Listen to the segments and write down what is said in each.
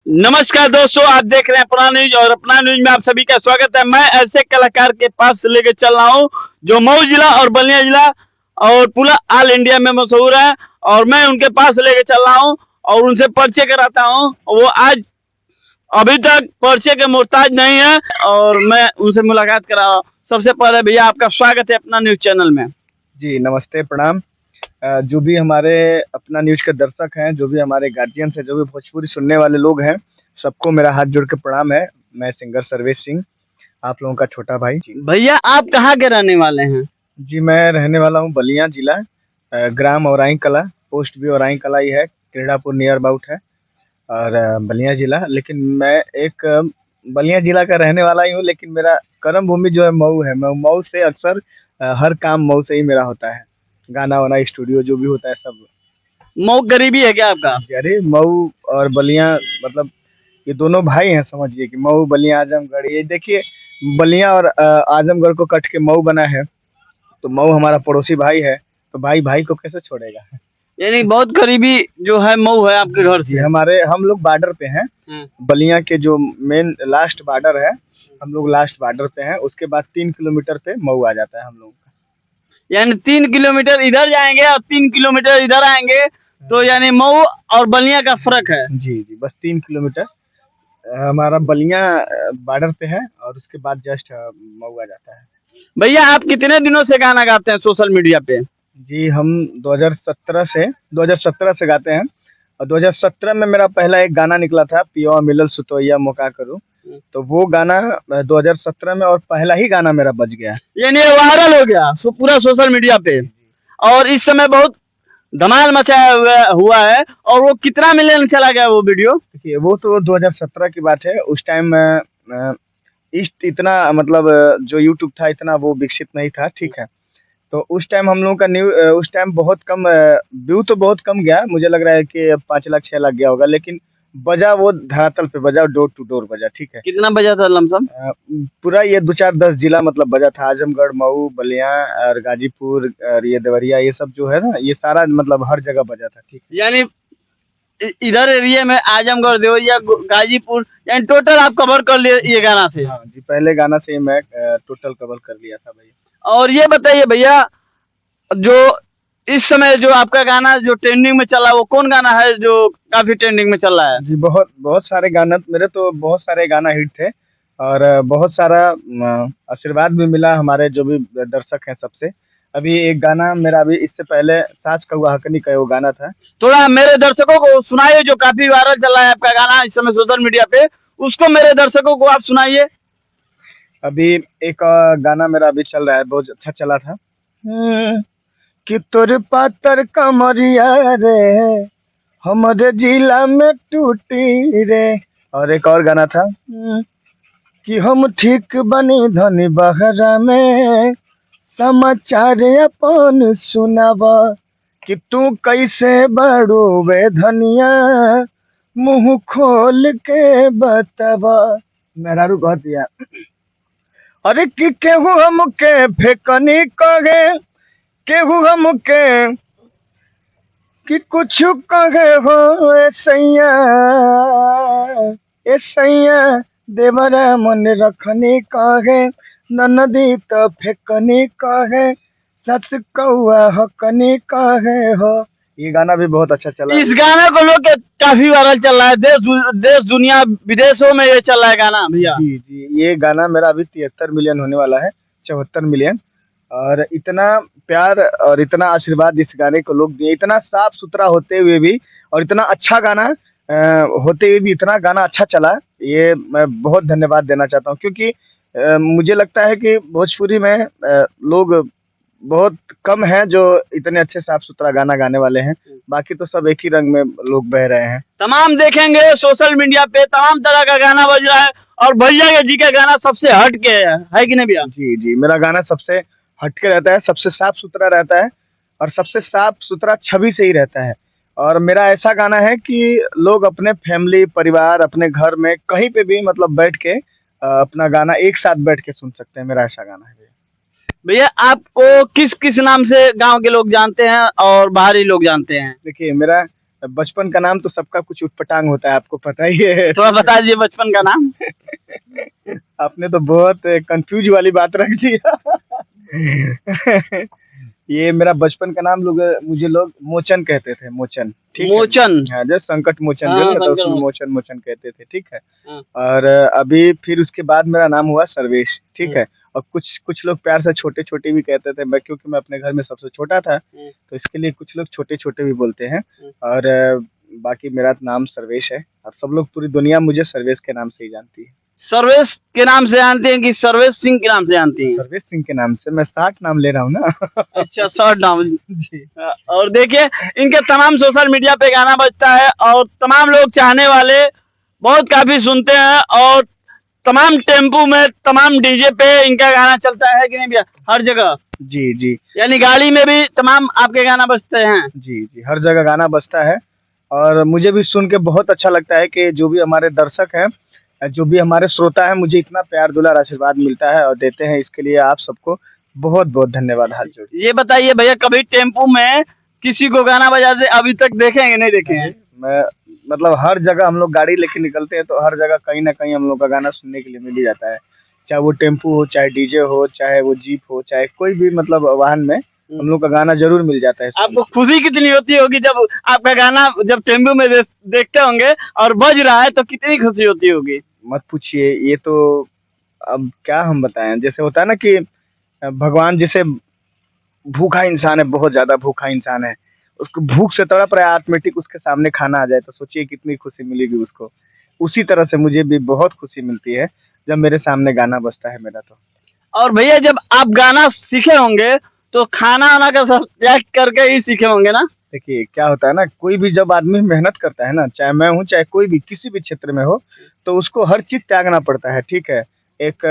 नमस्कार दोस्तों, आप देख रहे हैं अपना न्यूज और अपना न्यूज में आप सभी का स्वागत है। मैं ऐसे कलाकार के पास लेके चल रहा हूँ जो मऊ जिला और बलिया जिला और पूरा ऑल इंडिया में मशहूर है, और मैं उनके पास लेके चल रहा हूँ और उनसे परिचय कराता हूँ। वो आज अभी तक परिचय के मोहताज नहीं है और मैं उनसे मुलाकात करा रहा हूँ। सबसे पहले भैया आपका स्वागत है अपना न्यूज चैनल में। जी नमस्ते, प्रणाम। जो भी हमारे अपना न्यूज़ के दर्शक हैं, जो भी हमारे गार्जियंस हैं, जो भी भोजपुरी सुनने वाले लोग हैं, सबको मेरा हाथ जोड़ के प्रणाम है। मैं सिंगर सर्वेश सिंह, आप लोगों का छोटा भाई। जी। भैया आप कहाँ के रहने वाले हैं? जी, मैं रहने वाला हूँ बलिया जिला, ग्राम औराई कला, पोस्ट भी औराई कला ही है, क्रीड़ापुर नियर अबाउट है और बलिया जिला। लेकिन मैं एक बलिया जिला का रहने वाला ही हूँ, लेकिन मेरा कर्म भूमि जो है मऊ है। मैं मऊ से अक्सर हर काम मऊ से ही मेरा होता है। गाना वाना स्टूडियो जो भी होता है सब। मऊ करीबी है क्या आपका? अरे मऊ और बलिया मतलब ये दोनों भाई हैं, समझिए कि मऊ बलिया आजमगढ़। ये देखिए, बलिया और आजमगढ़ को कट के मऊ बना है, तो मऊ हमारा पड़ोसी भाई है, तो भाई भाई को कैसे छोड़ेगा। यानी बहुत करीबी जो है मऊ है आपके घर जी, से। हम लोग बॉर्डर पे हैं। बलिया के जो मेन लास्ट बॉर्डर है, हम लोग लास्ट बॉर्डर पे हैं। उसके बाद 3 किलोमीटर पे मऊ आ जाता है हम लोगों का। यानी 3 किलोमीटर इधर जाएंगे और 3 किलोमीटर इधर आएंगे, तो यानी मऊ और बलिया का फर्क है। जी जी, बस 3 किलोमीटर हमारा बलिया बॉर्डर पे है और उसके बाद जस्ट मऊ आ जाता है। भैया आप कितने दिनों से गाना गाते हैं सोशल मीडिया पे? जी, हम 2017 से गाते हैं और 2017 में मेरा पहला एक गाना निकला था, पियवा मिलल सुतोइया मौका करूँ। तो वो गाना 2017 में और पहला ही गाना मेरा बज गया। यानी ये वायरल हो गया पूरा सोशल मीडिया पे, और इस समय बहुत धमाल मचाया हुआ है। और वो कितना मिलियन चला गया वो वीडियो? देखिए, वो तो 2017 की बात है। उस टाइम इस इतना मतलब जो यूट्यूब था इतना वो विकसित नहीं था, ठीक है। तो उस टाइम हम लोगों का उस टाइम बहुत कम व्यू तो बहुत कम गया, मुझे लग रहा है कि 5 लाख 6 लाख गया होगा, लेकिन बजा वो धरातल पे बजा, डोर टू डोर बजा, ठीक है। कितना बजा था लमसम? पूरा ये 2-4-10 जिला मतलब बजा था, आजमगढ़, मऊ, बलिया और गाजीपुर और ये देवरिया, ये सब जो है ना, ये सारा मतलब हर जगह बजा था, ठीक है। यानी इधर एरिया में आजमगढ़, देवरिया, गाजीपुर, यानी टोटल आप कवर कर लिए ये गाना से? हाँ जी, पहले गाना से ही मैं टोटल कवर कर लिया था भैया। और ये बताइए भैया, जो इस समय जो आपका गाना जो ट्रेंडिंग में चला है वो कौन गाना है जो काफी ट्रेंडिंग में चल रहा है? जी, बहुत बहुत सारे गाना, मेरे तो बहुत सारे गाना हिट थे और बहुत सारा आशीर्वाद भी मिला हमारे जो भी दर्शक हैं सबसे। अभी एक गाना मेरा, अभी इससे पहले सास कौआ हकनी का वो गाना था। थोड़ा मेरे दर्शकों को सुनाइए, जो काफी वायरल चल रहा है आपका गाना इस समय सोशल मीडिया पे, उसको मेरे दर्शकों को आप सुनाइए। अभी एक गाना मेरा अभी चल रहा है, बहुत अच्छा चला था। कि तोर पातर कमरिया रे हमारे जिला में टूटी रे। और एक और गाना था कि हम ठीक बनी धनी बहरा में समाचार अपन सुनावा। कि तू कैसे बड़ो वे धनिया मुंह खोल के बतावा। मेहरारू कह दिया, अरे कि केहू हमके फेकनी कहे, केहू हमके कि कुछ कहे हो सैया, ए सैया देवरा मन रखनी कहे, ननदी तो फेकनी कहे, सस कौआ हकनी कहे हो। ये गाना भी बहुत अच्छा चला। इस गाने को लोग काफी वायरल चल रहा है, देश दुनिया विदेशों में ये चल रहा है गाना भैया। जी जी, ये गाना मेरा अभी 73 मिलियन होने वाला है, 74 मिलियन। और इतना प्यार और इतना आशीर्वाद इस गाने को लोग दिए, इतना साफ सुथरा होते हुए भी और इतना अच्छा गाना होते हुए भी इतना गाना अच्छा चला, ये मैं बहुत धन्यवाद देना चाहता हूँ। क्योंकि मुझे लगता है कि भोजपुरी में लोग बहुत कम हैं जो इतने अच्छे साफ सुथरा गाना गाने वाले हैं। बाकी तो सब एक ही रंग में लोग बह रहे हैं। तमाम देखेंगे सोशल मीडिया पे तमाम तरह का गाना बज रहा है, और भैया जी का गाना सबसे हट के है कि नहीं भैया? जी जी, मेरा गाना सबसे हटके रहता है, सबसे साफ सुथरा रहता है और सबसे साफ सुथरा छवि से ही रहता है। और मेरा ऐसा गाना है कि लोग अपने फैमिली परिवार अपने घर में कहीं पे भी मतलब बैठ के अपना गाना एक साथ बैठ के सुन सकते हैं। मेरा ऐसा गाना है भैया आपको किस किस नाम से गांव के लोग जानते हैं और बाहरी लोग जानते हैं? देखिए, मेरा बचपन का नाम तो सबका कुछ उटपटांग होता है, आपको पता ही है। थोड़ा बता दीजिए बचपन का नाम। आपने तो बहुत कंफ्यूज वाली बात रख दिया। ये मेरा बचपन का नाम मुझे लोग मोचन कहते थे, मोचन, ठीक है? मोचन। हाँ, जैसे संकट मोचन जो हाँ, नहीं होता, शंकर उसमें मोचन। मोचन मोचन कहते थे, ठीक है? हाँ। और अभी फिर उसके बाद मेरा नाम हुआ सर्वेश, ठीक है? और कुछ कुछ लोग प्यार से छोटे-छोटे भी कहते थे, क्योंकि मैं अपने घर में सबसे छोटा था, तो इसके लिए कुछ लोग छोटे-छोटे भी बोलते हैं। और बाकी मेरा नाम सर्वेश है और सब लोग, पूरी दुनिया मुझे सर्वेश के नाम से ही जानती है। सर्वेश के नाम से जानते हैं कि सर्वेश सिंह के नाम से जानती हैं? सर्वेश सिंह के नाम से, मैं 60 नाम ले रहा हूँ ना। अच्छा, शॉर्ट नाम। जी। और देखिए इनके तमाम सोशल मीडिया पे गाना बजता है और तमाम लोग चाहने वाले बहुत काफी सुनते हैं और तमाम टेम्पू में, तमाम डीजे पे इनका गाना चलता है कि नहीं भैया? हर जगह। जी, जी। यानी गाड़ी में भी तमाम आपके गाना बजते हैं? जी, जी, हर जगह गाना बजता है और मुझे भी सुन के बहुत अच्छा लगता है कि जो भी हमारे दर्शक हैं, जो भी हमारे श्रोता हैं, मुझे इतना प्यार दुलार आशीर्वाद मिलता है और देते हैं, इसके लिए आप सबको बहुत-बहुत धन्यवाद हाथ जोड़ के। ये बताइए भैया, कभी टेम्पू में किसी को गाना बजाते अभी तक देखे हैं कि नहीं देखे हैं? मैं मतलब हर जगह हम लोग गाड़ी लेके निकलते हैं, तो हर जगह कहीं न कहीं हम लोग का गाना सुनने के लिए मिल ही जाता है। चाहे वो टेम्पू हो, चाहे डीजे हो, चाहे वो जीप हो, चाहे कोई भी मतलब वाहन में हम लोग का गाना ज़रूर मिल जाता है सुनने आपको को। खुशी कितनी होती होगी जब आपका गाना जब टेम्पू में देखते होंगे और बज रहा है तो कितनी खुशी होती होगी? मत पूछिए, ये तो अब क्या हम बताएँ? जैसे होता है ना कि भगवान जैसे भूखा इंसान है, बहुत ज़्यादा भूखा इंसान है, उसको भूख से तड़प रहा है, ऑटोमेटिक उसके सामने खाना आ जाए, तो सोचिए कितनी खुशी मिलेगी उसको। उसी तरह से मुझे भी बहुत खुशी मिलती है, जब मेरे सामने गाना बजता है मेरा तो। और भैया जब आप गाना सीखे होंगे तो खाना-वाना का सब त्याग करके ही सीखे होंगे ना? देखिए, क्या होता है ना, कोई भी जब आदमी मेहनत करता है ना, चाहे मैं हूँ, चाहे कोई भी किसी भी क्षेत्र में हो, तो उसको हर चीज़ त्यागना पड़ता है, ठीक है? एक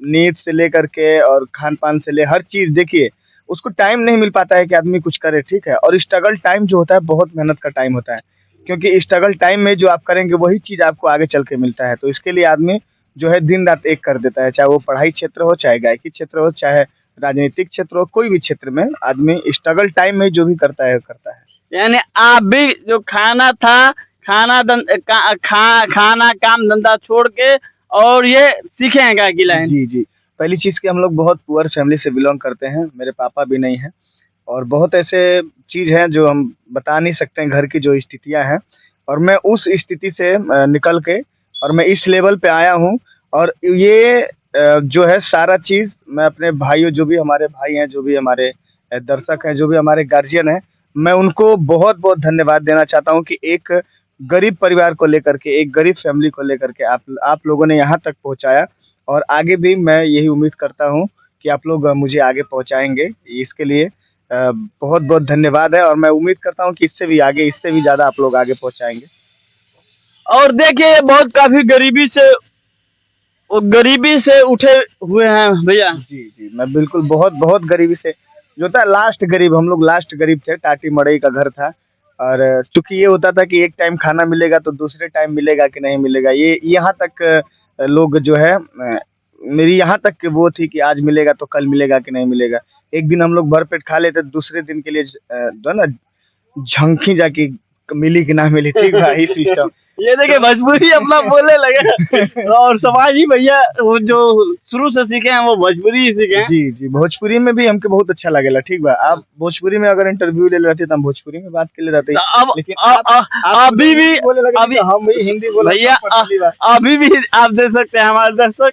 नींद से लेकर के और खान-पान से हर चीज़ देखिए, उसको टाइम नहीं मिल पाता है कि आदमी कुछ करे, ठीक है? और स्ट्रगल टाइम जो होता है, बहुत मेहनत का टाइम होता है, क्योंकि स्ट्रगल टाइम में जो आप करेंगे, वही चीज़ आपको आगे चल के मिलता है। तो इसके लिए आदमी जो है दिन-रात एक कर देता है, चाहे वो पढ़ाई क्षेत्र हो, चाहे गायकी क्षेत्र हो, चाहे राजनीतिक क्षेत्र हो, कोई भी क्षेत्र में आदमी स्ट्रगल टाइम में जो भी करता है, करता है। यानी आप भी जो खाना था, खाना काम धंधा छोड़ के और ये सीखे हैं गायकी लाइन? जी, जी। पहली चीज़ कि हम लोग बहुत पुअर फैमिली से बिलॉन्ग करते हैं, मेरे पापा भी नहीं हैं और बहुत ऐसे चीज़ हैं जो हम बता नहीं सकते हैं, घर की जो स्थितियाँ हैं और मैं उस स्थिति से निकल के और मैं इस लेवल पे आया हूँ और ये जो है सारा चीज़ मैं अपने भाइयों, जो भी हमारे भाई हैं, जो भी हमारे दर्शक हैं, जो भी हमारे गार्जियन हैं, मैं उनको बहुत-बहुत धन्यवाद देना चाहता हूँ कि एक गरीब परिवार को लेकर के, एक गरीब फैमिली को लेकर के आप लोगों ने यहाँ तक पहुँचाया और आगे भी मैं यही उम्मीद करता हूँ कि आप लोग मुझे आगे पहुँचाएँगे। इसके लिए बहुत-बहुत धन्यवाद है और मैं उम्मीद करता हूँ कि इससे भी आगे, इससे भी ज़्यादा आप लोग आगे पहुँचाएँगे। और देखिए ये बहुत काफ़ी गरीबी से उठे हुए हैं भैया। जी, जी। मैं बिल्कुल बहुत गरीबी से, जो होता है लास्ट गरीब, हम लोग लास्ट गरीब थे, टाटी मड़ई का घर था और चूँकि ये होता था कि एक टाइम खाना मिलेगा तो दूसरे टाइम मिलेगा कि नहीं मिलेगा, ये यहाँ तक लोग जो है मेरी यहाँ तक कि वो थी कि आज मिलेगा तो कल मिलेगा कि नहीं मिलेगा। एक दिन हम लोग भरपेट खा लेते, दूसरे दिन के लिए जो है ना झंकी जाके मिली कि ना मिली, ठीक है? इस सिस्टम। ये देखिए भोजपुरी अपना बोलने लगे और समाज ही भैया वो जो शुरू से सीखे हैं वो भोजपुरी ही सीखे हैं। जी, जी। भोजपुरी में भी हमके बहुत अच्छा लागेला, ठीक बा। आप भोजपुरी में अगर इंटरव्यू ले रहती तो हम भोजपुरी में बात करे रहते। तो अब लेकिन अ- अभी भी बोले लगे अभी तो हम भी हिंदी बोला भैया पटरी बा। अभी भी आप देख सकते हैं हमारे दर्शक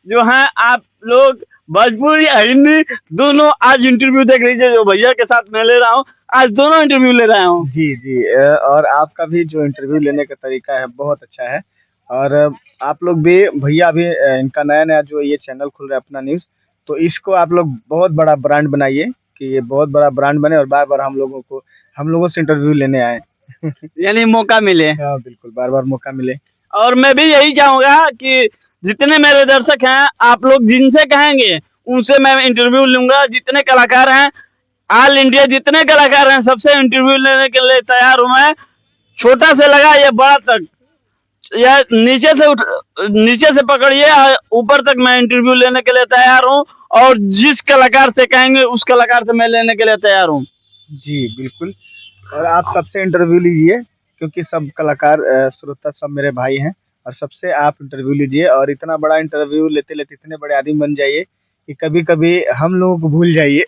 जो हैं, आप लोग भोजपुरी या हिंदी दोनों आज इंटरव्यू देख लीजिए जो भैया के साथ मैं ले रहा हूँ, आज दोनों इंटरव्यू ले रहा हूँ। जी, जी। और आपका भी जो इंटरव्यू लेने का तरीका है बहुत अच्छा है और आप लोग भी भैया अभी इनका नया-नया जो ये चैनल खुल रहा है अपना न्यूज़, तो इसको आप लोग बहुत बड़ा ब्रांड बनाइए कि ये बहुत बड़ा ब्रांड बने और बार-बार हम लोगों से इंटरव्यू लेने आएँ। यानी मौका मिले। हाँ, बिल्कुल, बार-बार मौका मिले। और मैं भी यही चाहूंगा कि जितने मेरे दर्शक हैं आप लोग जिनसे कहेंगे उनसे मैं इंटरव्यू लूंगा। जितने कलाकार हैं ऑल इंडिया, जितने कलाकार हैं सबसे इंटरव्यू लेने के लिए तैयार हूं मैं। छोटा से लगा या बड़ा तक, या नीचे से पकड़िए और ऊपर तक मैं इंटरव्यू लेने के लिए तैयार हूँ और जिस कलाकार से कहेंगे उस कलाकार से मैं लेने के लिए तैयार हूँ। जी, बिल्कुल। और आप सबसे इंटरव्यू लीजिए क्योंकि सब कलाकार श्रोता सब मेरे भाई हैं, और सबसे आप इंटरव्यू लीजिए, और इतना बड़ा इंटरव्यू लेते लेते इतने बड़े आदमी बन जाइए कि कभी कभी हम लोगों को भूल जाइए।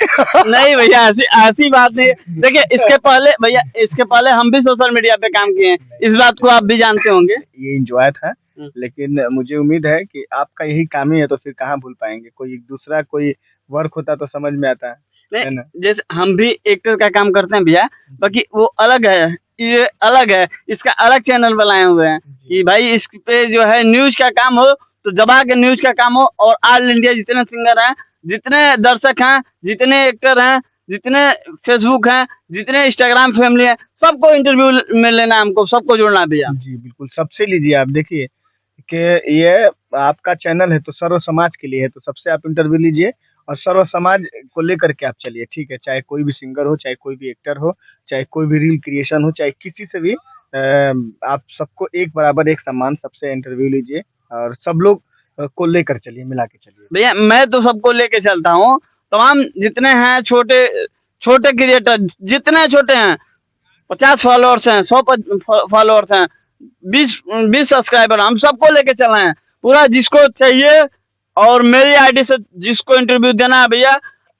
नहीं भैया, ऐसी ऐसी बात नहीं है। देखिए, इसके पहले भैया, इसके पहले हम भी सोशल मीडिया पे काम किए हैं, इस बात को आप भी जानते होंगे। ये एंजॉय था, लेकिन मुझे उम्मीद है कि आपका यही काम ही है, तो फिर कहाँ भूल पाएंगे। कोई दूसरा कोई वर्क होता तो समझ में आता है नहीं, ना। जैसे हम भी एक्टर का काम करते हैं भैया, बाकी वो अलग है, ये अलग है, इसका अलग चैनल बनाए हुए हैं कि भाई इस पे जो है न्यूज का काम हो तो दबा के न्यूज का काम हो, और ऑल इंडिया जितने सिंगर हैं, जितने दर्शक हैं, जितने एक्टर हैं, जितने फेसबुक हैं, जितने इंस्टाग्राम फैमिली है, सबको इंटरव्यू में लेना है, हमको सबको जोड़ना है भैया। जी बिल्कुल, सबसे लीजिए। आप देखिए कि ये आपका चैनल है तो सर्व समाज के लिए है, तो सबसे आप इंटरव्यू लीजिए और सर्व समाज को लेकर के आप चलिए, ठीक है। चाहे कोई भी सिंगर हो, चाहे कोई भी एक्टर हो, चाहे कोई भी रील क्रिएशन हो, चाहे किसी से भी आप सबको एक बराबर एक सम्मान, सबसे इंटरव्यू लीजिए और सब लोग को लेकर चलिए, मिला के चलिए। भैया मैं तो सबको लेके चलता हूँ, तमाम जितने हैं छोटे छोटे क्रिएटर, जितने छोटे हैं, 50 फॉलोअर्स हैं, 100 फॉलोअर्स हैं, 20 सब्सक्राइबर, हम सबको लेके चले हैं पूरा, जिसको चाहिए। और मेरी आईडी से जिसको इंटरव्यू देना है भैया,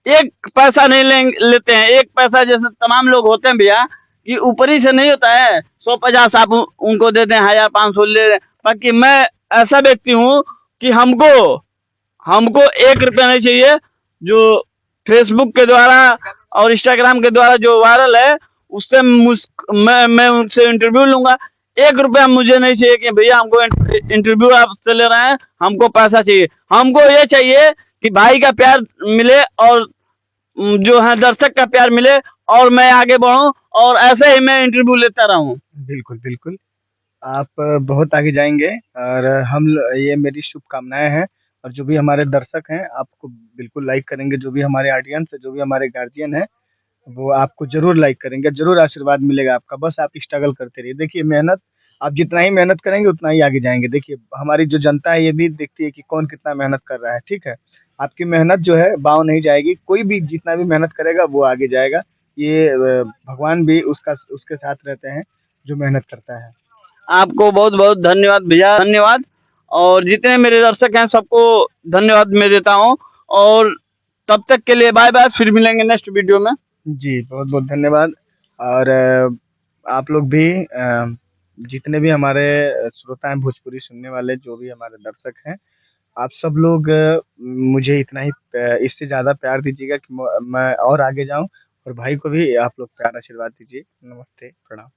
एक पैसा नहीं लेते हैं, एक पैसा जैसे तमाम लोग होते हैं भैया कि ऊपरी से नहीं होता है, 150 आप उनको देते हैं, 1500 ले लें। बाकी मैं ऐसा व्यक्ति हूँ कि हमको हमको 1 रुपया नहीं चाहिए। जो फेसबुक के द्वारा और इंस्टाग्राम के द्वारा जो वायरल है, उससे मैं उनसे इंटरव्यू लूंगा। 1 रुपया मुझे नहीं चाहिए कि भैया हमको इंटरव्यू आपसे ले रहे हैं, हमको पैसा चाहिए। हमको ये चाहिए कि भाई का प्यार मिले, और जो है दर्शक का प्यार मिले, और मैं आगे बढ़ूं, और ऐसे ही मैं इंटरव्यू लेता रहूं। बिल्कुल बिल्कुल, आप बहुत आगे जाएंगे, और ये मेरी शुभकामनाएं हैं। और जो भी हमारे दर्शक हैं आपको बिल्कुल लाइक करेंगे, जो भी हमारे ऑडियंस है, जो भी हमारे गार्जियन है, वो आपको जरूर लाइक करेंगे, जरूर आशीर्वाद मिलेगा आपका। बस आप स्ट्रगल करते रहिए। देखिए मेहनत, आप जितना ही मेहनत करेंगे उतना ही आगे जाएंगे। देखिए हमारी जो जनता है ये भी देखती है कि कौन कितना मेहनत कर रहा है, ठीक है। आपकी मेहनत जो है बाव नहीं जाएगी, कोई भी जितना भी मेहनत करेगा वो आगे जाएगा। ये भगवान भी उसका उसके साथ रहते हैं जो मेहनत करता है। आपको बहुत बहुत धन्यवाद भैया, धन्यवाद। और जितने मेरे दर्शक हैं सबको धन्यवाद मैं देता हूँ। और तब तक के लिए बाय बाय, फिर मिलेंगे नेक्स्ट वीडियो में। जी बहुत बहुत धन्यवाद। और आप लोग भी जितने भी हमारे श्रोता हैं, भोजपुरी सुनने वाले जो भी हमारे दर्शक हैं, आप सब लोग मुझे इतना ही इससे ज़्यादा प्यार दीजिएगा कि मैं और आगे जाऊं, और भाई को भी आप लोग प्यार आशीर्वाद दीजिए। नमस्ते, प्रणाम।